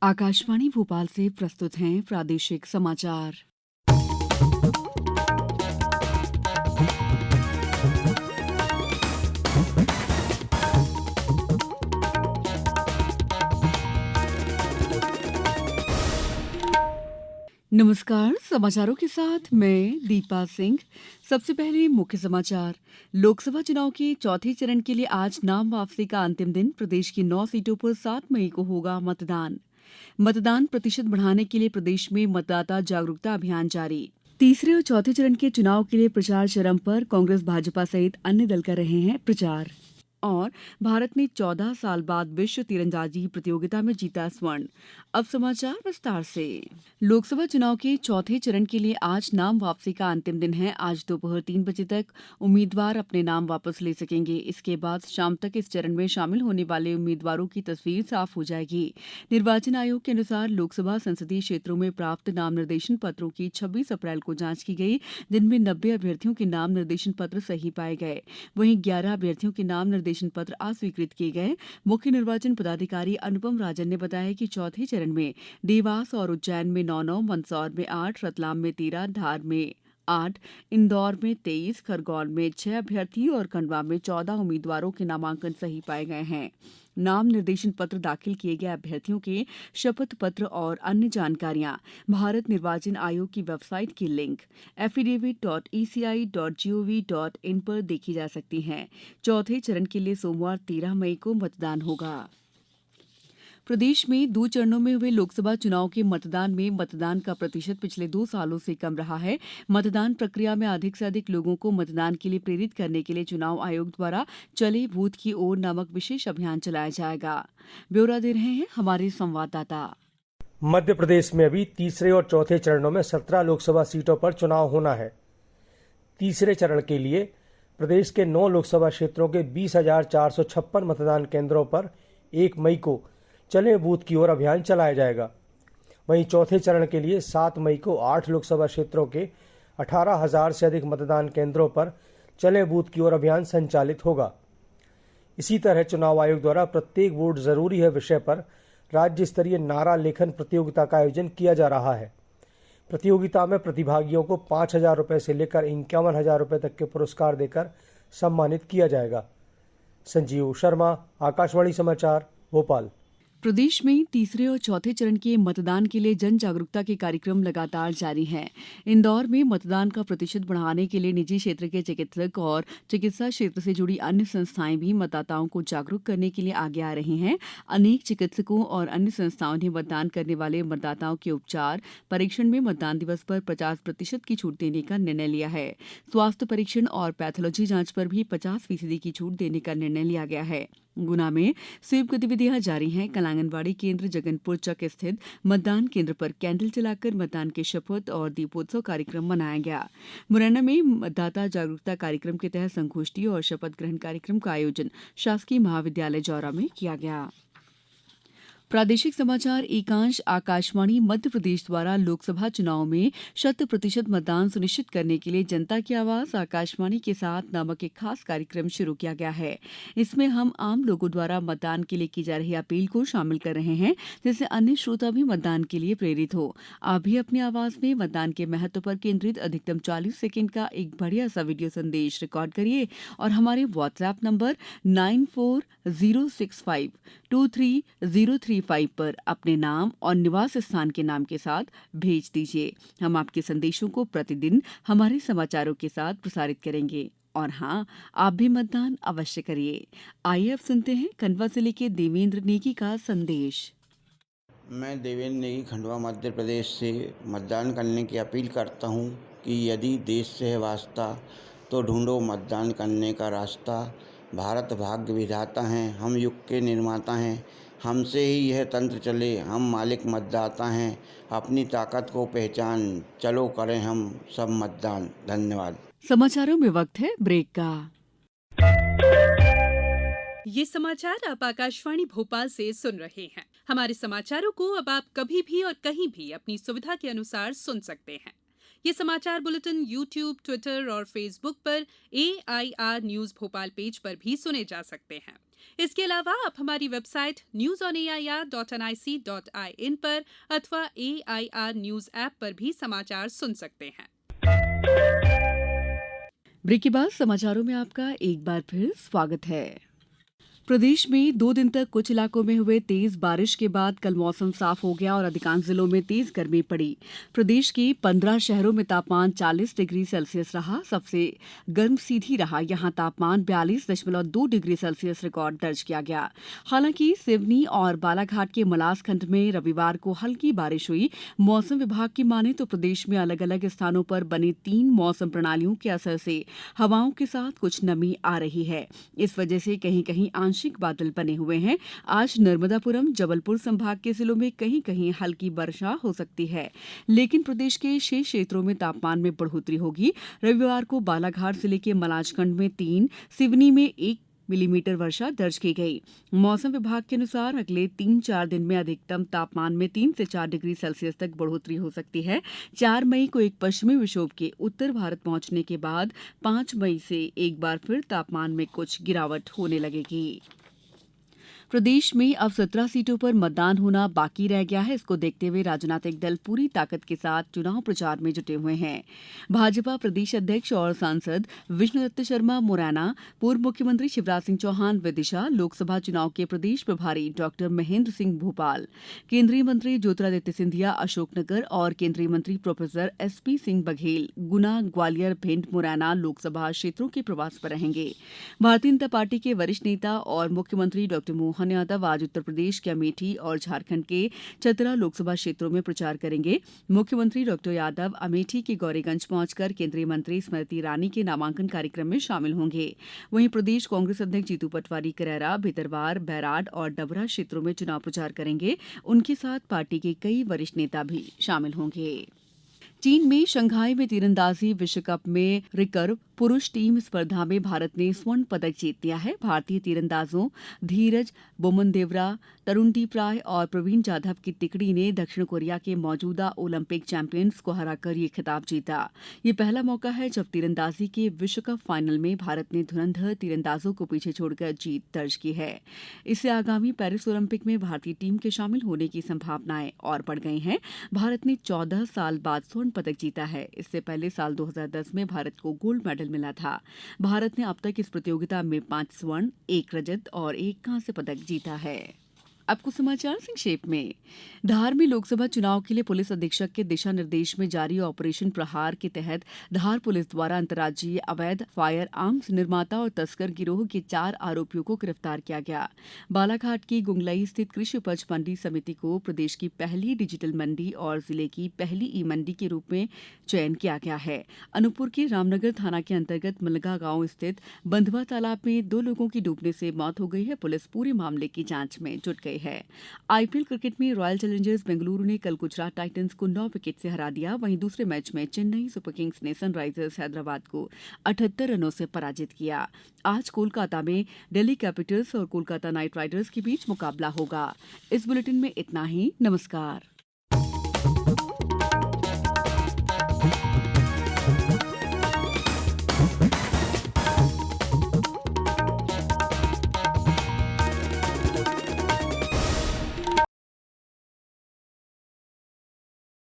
आकाशवाणी भोपाल से प्रस्तुत हैं प्रादेशिक समाचार। नमस्कार, समाचारों के साथ मैं दीपा सिंह। सबसे पहले मुख्य समाचार। लोकसभा चुनाव के चौथे चरण के लिए आज नाम वापसी का अंतिम दिन। प्रदेश की 9 सीटों पर 7 मई को होगा मतदान। मतदान प्रतिशत बढ़ाने के लिए प्रदेश में मतदाता जागरूकता अभियान जारी। तीसरे और चौथे चरण के चुनाव के लिए प्रचार चरम पर। कांग्रेस भाजपा सहित अन्य दल कर रहे हैं प्रचार। और भारत ने 14 साल बाद विश्व तीरंदाजी प्रतियोगिता में जीता स्वर्ण। अब समाचार विस्तार से। लोकसभा चुनाव के चौथे चरण के लिए आज नाम वापसी का अंतिम दिन है। आज दोपहर 3 बजे तक उम्मीदवार अपने नाम वापस ले सकेंगे। इसके बाद शाम तक इस चरण में शामिल होने वाले उम्मीदवारों की तस्वीर साफ हो जाएगी। निर्वाचन आयोग के अनुसार लोकसभा संसदीय क्षेत्रों में प्राप्त नाम निर्देशन पत्रों की 26 अप्रैल को जांच की गई, जिनमें 90 अभ्यर्थियों के नाम निर्देशन पत्र सही पाए गए। वहीं 11 अभ्यर्थियों के नाम निर्देशन पत्र अस्वीकृत किए गए। मुख्य निर्वाचन पदाधिकारी अनुपम राजन ने बताया कि चौथे चरण में देवास और उज्जैन में 9-9, मंदसौर में 8, रतलाम में 13, धार में 8, इंदौर में 23, खरगोन में 6 अभ्यर्थी और खंडवा में 14 उम्मीदवारों के नामांकन सही पाए गए हैं। नाम निर्देशन पत्र दाखिल किए गए अभ्यर्थियों के शपथ पत्र और अन्य जानकारियां भारत निर्वाचन आयोग की वेबसाइट की लिंक affidavit.eci.gov.in पर देखी जा सकती हैं। चौथे चरण के लिए सोमवार 13 मई को मतदान होगा। प्रदेश में 2 चरणों में हुए लोकसभा चुनाव के मतदान में मतदान का प्रतिशत पिछले 2 सालों से कम रहा है। मतदान प्रक्रिया में अधिक से अधिक लोगों को मतदान के लिए प्रेरित करने के लिए चुनाव आयोग द्वारा चले बूथ की ओर नामक विशेष अभियान चलाया जाएगा। ब्यौरा दे रहे हैं हमारे संवाददाता। मध्य प्रदेश में अभी तीसरे और चौथे चरणों में 17 लोकसभा सीटों पर चुनाव होना है। तीसरे चरण के लिए प्रदेश के 9 लोकसभा क्षेत्रों के 20,456 मतदान केंद्रों पर 1 मई को चले बूथ की ओर अभियान चलाया जाएगा। वहीं चौथे चरण के लिए 7 मई को 8 लोकसभा क्षेत्रों के 18,000 से अधिक मतदान केंद्रों पर चले बूथ की ओर अभियान संचालित होगा। इसी तरह चुनाव आयोग द्वारा प्रत्येक वोट जरूरी है विषय पर राज्य स्तरीय नारा लेखन प्रतियोगिता का आयोजन किया जा रहा है। प्रतियोगिता में प्रतिभागियों को 5,000 रुपये से लेकर 51,000 रुपये तक के पुरस्कार देकर सम्मानित किया जाएगा। संजीव शर्मा, आकाशवाणी समाचार, भोपाल। प्रदेश में तीसरे और चौथे चरण के मतदान के लिए जन जागरूकता के कार्यक्रम लगातार जारी हैं। इंदौर में मतदान का प्रतिशत बढ़ाने के लिए निजी क्षेत्र के चिकित्सक और चिकित्सा क्षेत्र से जुड़ी अन्य संस्थाएं भी मतदाताओं को जागरूक करने के लिए आगे आ रही हैं। अनेक चिकित्सकों और अन्य संस्थाओं ने मतदान करने वाले मतदाताओं के उपचार परीक्षण में मतदान दिवस पर 50% की छूट देने का निर्णय लिया है। स्वास्थ्य परीक्षण और पैथोलॉजी जांच पर भी 50% की छूट देने का निर्णय लिया गया है। गुना में स्वीप गतिविधियां जारी हैं। कल आंगनबाड़ी केंद्र जगनपुर चक स्थित मतदान केंद्र पर कैंडल जलाकर मतदान के शपथ और दीपोत्सव कार्यक्रम मनाया गया। मुरैना में मतदाता जागरूकता कार्यक्रम के तहत संगोष्ठी और शपथ ग्रहण कार्यक्रम का आयोजन शासकीय महाविद्यालय जौरा में किया गया। प्रादेशिक समाचार एकांश आकाशवाणी मध्य प्रदेश द्वारा लोकसभा चुनाव में 100% मतदान सुनिश्चित करने के लिए जनता की आवाज आकाशवाणी के साथ नामक एक खास कार्यक्रम शुरू किया गया है। इसमें हम आम लोगों द्वारा मतदान के लिए की जा रही अपील को शामिल कर रहे हैं, जिससे अन्य श्रोता भी मतदान के लिए प्रेरित हो। आप भी अपनी आवाज में मतदान के महत्व पर केंद्रित अधिकतम 40 सेकेंड का एक बढ़िया सा वीडियो संदेश रिकॉर्ड करिए और हमारे व्हाट्सएप नंबर 9406523035 पर अपने नाम और निवास स्थान के नाम के साथ भेज दीजिए। हम आपके संदेशों को प्रतिदिन हमारे समाचारों के साथ प्रसारित करेंगे। और हाँ, आप भी मतदान अवश्य करिए। आइए अब सुनते हैं खंडवा जिले के देवेंद्र नेगी का संदेश। मैं देवेंद्र नेगी खंडवा मध्य प्रदेश से मतदान करने की अपील करता हूँ कि यदि देश से है वास्ता तो ढूंढो मतदान करने का रास्ता। भारत भाग्य विधाता हैं, हम युग के निर्माता हैं, हमसे ही यह तंत्र चले, हम मालिक मतदाता हैं। अपनी ताकत को पहचान, चलो करें हम सब मतदान। धन्यवाद। समाचारों में वक्त है ब्रेक का। ये समाचार आप आकाशवाणी भोपाल से सुन रहे हैं। हमारे समाचारों को अब आप कभी भी और कहीं भी अपनी सुविधा के अनुसार सुन सकते हैं। ये समाचार बुलेटिन YouTube, ट्विटर और फेसबुक पर AIR न्यूज भोपाल पेज पर भी सुने जा सकते हैं। इसके अलावा आप हमारी वेबसाइट newsonair.nic.in पर अथवा AIR न्यूज ऐप पर भी समाचार सुन सकते हैं। ब्रेक के बाद समाचारों में आपका एक बार फिर स्वागत है। प्रदेश में 2 दिन तक कुछ इलाकों में हुए तेज बारिश के बाद कल मौसम साफ हो गया और अधिकांश जिलों में तेज गर्मी पड़ी। प्रदेश के 15 शहरों में तापमान 40 डिग्री सेल्सियस रहा। सबसे गर्म सीधी रहा। यहां तापमान 42.2 डिग्री सेल्सियस रिकॉर्ड दर्ज किया गया। हालांकि सिवनी और बालाघाट के मलासखंड में रविवार को हल्की बारिश हुई। मौसम विभाग की माने तो प्रदेश में अलग अलग स्थानों पर बनी 3 मौसम प्रणालियों के असर से हवाओं के साथ कुछ नमी आ रही है। इस वजह से कहीं कहीं आंशिक बादल बने हुए हैं। आज नर्मदापुरम जबलपुर संभाग के जिलों में कहीं कहीं हल्की वर्षा हो सकती है, लेकिन प्रदेश के शेष क्षेत्रों में तापमान में बढ़ोतरी होगी। रविवार को बालाघाट जिले के मलाजखंड में 3, सिवनी में 1 मिलीमीटर वर्षा दर्ज की गई। मौसम विभाग के अनुसार अगले 3-4 दिन में अधिकतम तापमान में 3 से 4 डिग्री सेल्सियस तक बढ़ोतरी हो सकती है। 4 मई को एक पश्चिमी विक्षोभ के उत्तर भारत पहुंचने के बाद 5 मई से एक बार फिर तापमान में कुछ गिरावट होने लगेगी। प्रदेश में अब 17 सीटों पर मतदान होना बाकी रह गया है। इसको देखते हुए राजनीतिक दल पूरी ताकत के साथ चुनाव प्रचार में जुटे हुए हैं। भाजपा प्रदेश अध्यक्ष और सांसद विष्णुदत्त शर्मा मुरैना, पूर्व मुख्यमंत्री शिवराज सिंह चौहान विदिशा, लोकसभा चुनाव के प्रदेश प्रभारी डॉक्टर महेंद्र सिंह भोपाल, केंद्रीय मंत्री ज्योतिरादित्य सिंधिया अशोकनगर और केंद्रीय मंत्री प्रोफेसर SP सिंह बघेल गुना, ग्वालियर, भिंड, मुरैना लोकसभा क्षेत्रों के प्रवास पर रहेंगे। भारतीय जनता पार्टी के वरिष्ठ नेता और मुख्यमंत्री डॉक्टर मोहन यादव आज उत्तर प्रदेश के अमेठी और झारखंड के चतरा लोकसभा क्षेत्रों में प्रचार करेंगे। मुख्यमंत्री डॉक्टर यादव अमेठी के गौरीगंज पहुंचकर केंद्रीय मंत्री स्मृति ईरानी के नामांकन कार्यक्रम में शामिल होंगे। वहीं प्रदेश कांग्रेस अध्यक्ष जीतू पटवारी करैरा, भितरवार, बैराड और डबरा क्षेत्रों में चुनाव प्रचार करेंगे। उनके साथ पार्टी के कई वरिष्ठ नेता भी शामिल होंगे। चीन में शंघाई में तीरंदाजी विश्व कप में रिकर्व पुरुष टीम स्पर्धा में भारत ने स्वर्ण पदक जीत लिया है। भारतीय तीरंदाजों धीरज बोमनदेवरा, तरुणदीप राय और प्रवीण जाधव की टिकड़ी ने दक्षिण कोरिया के मौजूदा ओलंपिक चैंपियंस को हराकर ये खिताब जीता। ये पहला मौका है जब तीरंदाजी के विश्व कप फाइनल में भारत ने धुरंधर तीरंदाजों को पीछे छोड़कर जीत दर्ज की है। इससे आगामी पेरिस ओलंपिक में भारतीय टीम के शामिल होने की संभावनाएं और बढ़ गई हैं। भारत ने 14 साल बाद स्वर्ण पदक जीता है। इससे पहले साल 2010 में भारत को गोल्ड मेडल मिला था। भारत ने अब तक इस प्रतियोगिता में 5 स्वर्ण, 1 रजत और 1 कांस्य पदक जीता है। अब कुछ समाचार संक्षेप में। धार में लोकसभा चुनाव के लिए पुलिस अधीक्षक के दिशा निर्देश में जारी ऑपरेशन प्रहार के तहत धार पुलिस द्वारा अंतर्राज्यीय अवैध फायर आर्म्स निर्माता और तस्कर गिरोह के 4 आरोपियों को गिरफ्तार किया गया। बालाघाट की गुंगलई स्थित कृषि उपज मंडी समिति को प्रदेश की पहली डिजिटल मंडी और जिले की पहली ई मंडी के रूप में चयन किया गया है। अनूपपुर के रामनगर थाना के अंतर्गत मलगा गांव स्थित बंधवा तालाब में 2 लोगों की डूबने से मौत हो गई है। पुलिस पूरे मामले की जांच में जुट गई है। IPL क्रिकेट में रॉयल चैलेंजर्स बेंगलुरु ने कल गुजरात टाइटंस को 9 विकेट से हरा दिया। वहीं दूसरे मैच में चेन्नई सुपर किंग्स ने सनराइजर्स हैदराबाद को 78 रनों से पराजित किया। आज कोलकाता में दिल्ली कैपिटल्स और कोलकाता नाइट राइडर्स के बीच मुकाबला होगा। इस बुलेटिन में इतना ही। नमस्कार।